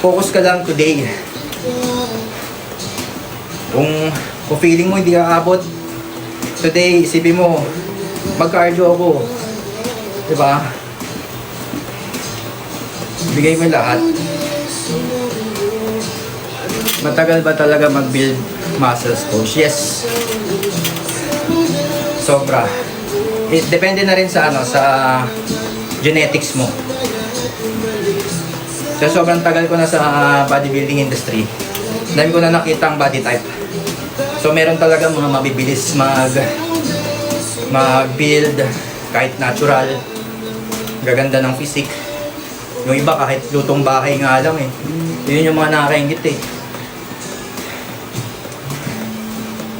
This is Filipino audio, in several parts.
focus ka lang today. Kung feeling mo hindi ka abot today, isipin mo, mag-cardio ako. Diba? Bigay mo lahat. Matagal ba talaga mag-build muscles, coach? Yes. Sobra. Depende na rin sa sa genetics mo. So, sobrang tagal ko na sa bodybuilding industry. Dami ko na nakita ang body type. So meron talaga mga mabibilis mag-build kahit natural. Gaganda ng physique. Yung iba kahit lutong bahay nga lang eh. Yun yung mga nakakaingit eh.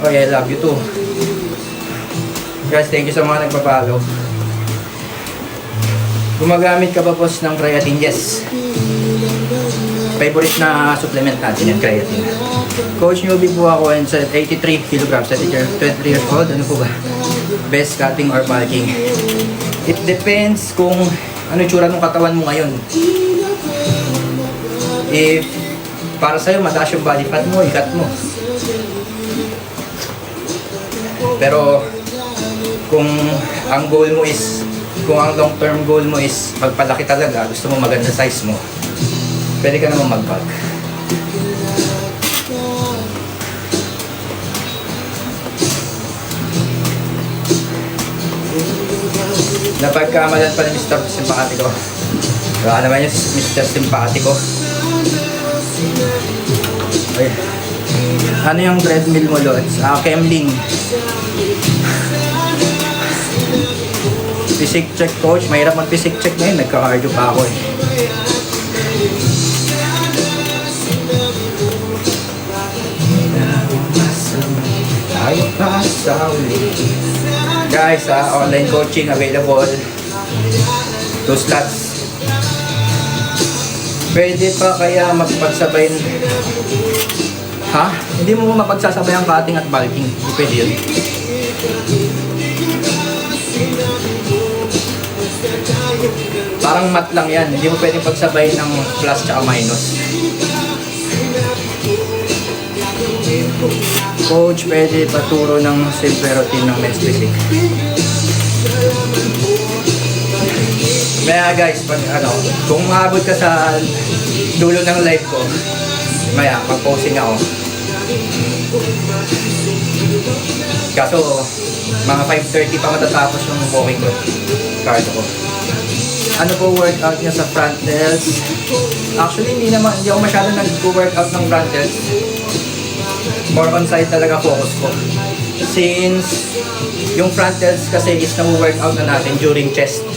Oh, I love you too. Guys, thank you sa mga nagpapalo. Gumagamit ka ba boss ng creatine? Yes. Favorite na supplement natin yung creatine. Coach newbie po ako and sa 83 kilograms sa teacher, 23 years old. Ano po ba? Best cutting or bulking? It depends kung ano yung tsura ng katawan mo ngayon. If para sa'yo mataas yung body fat mo, ikat mo. Pero kung ang goal mo is, kung ang long term goal mo is magpalaki talaga, gusto mo maganda size mo, pwede ka naman mag-bulk. Napagkamalan pa ni Mr. Simpatiko. Baka naman yung Mr. Simpatiko. Okay. Ano yung treadmill mo, Lods? Kemling. Physique check, coach. Mahirap mag-physique check ngayon. Nagka-cardio pa ako eh. Guys, online coaching available. 2 slots. Pwede pa kaya magpagsabay? Ha? Hindi mo mapagsasabay ang cutting at bulking. Hindi pwede yun. Parang mat lang yan. Hindi mo pwedeng pagsabay ng plus tsaka minus. Coach, pwede paturo ng simple routine ng men's physique. Kaya guys, pag kung maabot ka sa dulo ng live ko, maya, mag-posting ako. Kaso, mga 5:30 pa matatapos yung walking ko. Cardio ko. Ano po workout niya sa front delts? Actually, hindi ako masyado nag-workout ng front delts. More on side talaga focus ko. Since yung front delts kasi is na-workout na natin during chest.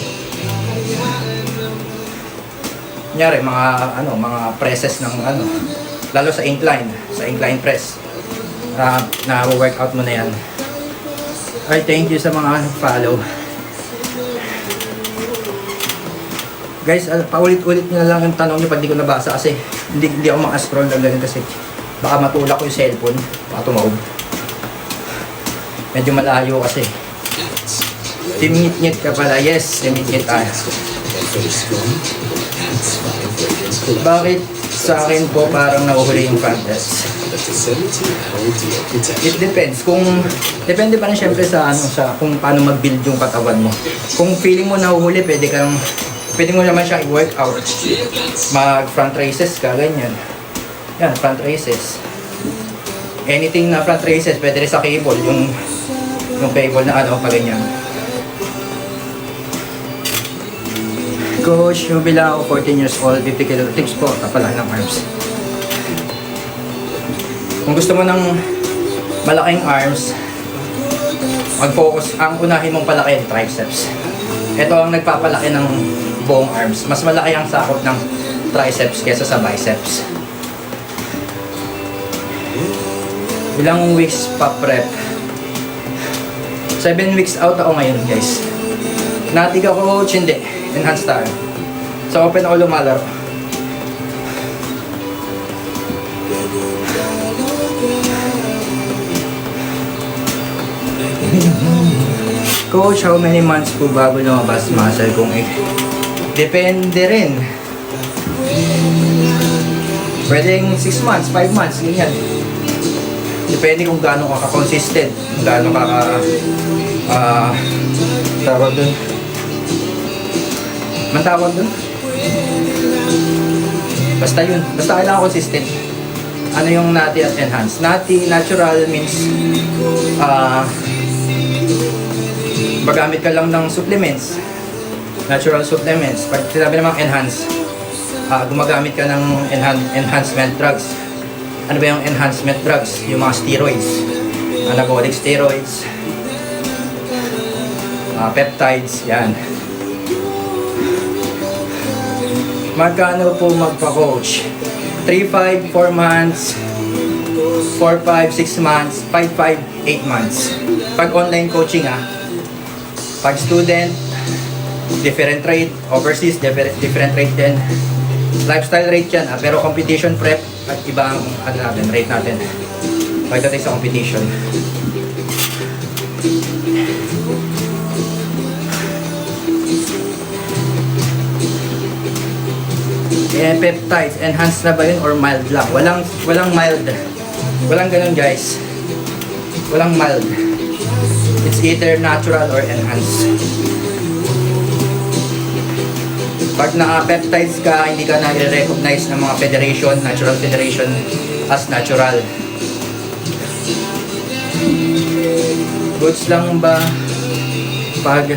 Kunyari, mga presses ng lalo sa incline press. Na-workout mo na yan. Ay, thank you sa mga follow. Guys, paulit-ulit nyo na lang yung tanong nyo pag di ko nabasa kasi hindi ako maka-scroll na ganun kasi baka matulak ko yung cellphone, baka tumawag. Medyo malayo kasi. Timingit-ngit ka pala. Yes, timingit tayo. Bakit sa akin po parang nahuhuli yung front delts? It depends. Depende pa rin syempre sa kung paano mag-build yung katawan mo. Kung feeling mo nahuhuli, pwede mo naman siyang i-workout. Mag-front raises ka, ganyan. Yan, front raises. Anything na front raises, pwede rin sa cable, yung cable na pa ganyan. Coach, yung bilang ako 14 years old, 50 kilo. Tips po, kapala ng arms. Kung gusto mo ng malaking arms, mag-focus, ang unahin mong palaki yung triceps. Ito ang nagpapalaki ng buong arms. Mas malaki ang sakop ng triceps kesa sa biceps. Ilang weeks pa prep? 7 weeks out ako ngayon, guys. Natig ako, coach, hindi. Enhanced tayo. So, open ako lumalaro. Coach, how many months po bago lumabas muscle kung depende rin. Pwedeng 6 months, 5 months, ganyan. Depende kung gaano ka consistent, kung gaano ka tawag dun. Man tawag dun? Basta yun. Basta kailangan consistent. Ano yung natty at enhance? Natty, natural means magamit ka lang ng supplements. Natural supplements. Pag sinabi namang enhance, gumagamit ka ng enhancement drugs. Ano ba yung enhancement drugs? Yung mga steroids. Anabolic steroids. Peptides. Yan. Magkano po magpa-coach? 3-5, 4 months, 4-5, 6 months, 5-5, 8 months. Pag online coaching pag student, different rate, overseas, different rate din. Lifestyle rate yan, pero competition prep at iba ang rate natin. Pagdating sa competition. Peptides, enhanced na ba yun or mild lang? Walang mild. Walang ganun guys. Walang mild. It's either natural or enhanced. Pag naka-peptides ka, hindi ka na-recognize ng mga federation, natural federation as natural. Goods lang ba pag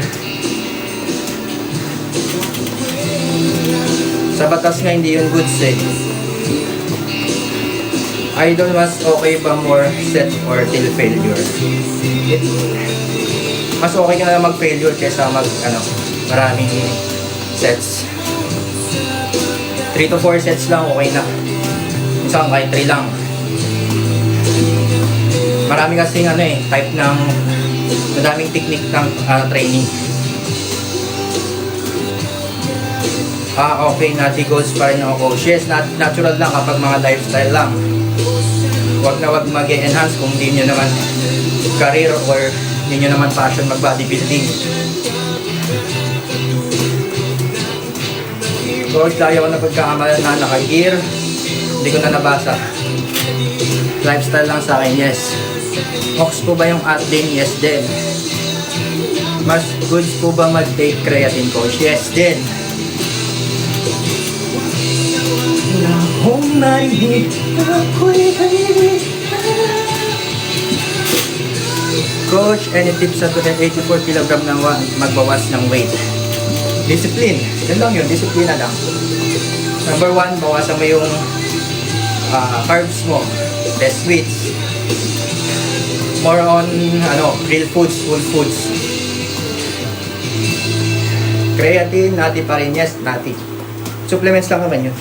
sa batas nga hindi yung goods Idol, mas okay ba more set or till failure? Mas okay ka na mag-failure kaysa maraming sets. 3 to 4 sets lang, okay na. Minsan kahit 3 lang. Marami kasing type ng madaming technique ng training. Okay, natty goals pa rin ako. Yes, natural lang kapag mga lifestyle lang. Wag na wag mag-enhance kung hindi nyo naman career or hindi nyo naman passion mag-bodybuilding. Coach, ayaw ko na pagkakamalan na naka-gear. Hindi ko na nabasa. Lifestyle lang sa akin, yes. Ox po ba yung din? Yes din. Mas goods po ba mag-take creatine, coach? Yes din. Kung marinig ako'y halilig. Coach, any tips sa 84 kg na magbawas ng weight? Discipline. Yan lang yun, disiplina lang. Number 1, bawasan mo yung carbs mo. Less sweets. More on real foods, whole foods. Creatine, natty pa rin. Yes, natty. Supplements lang naman yun.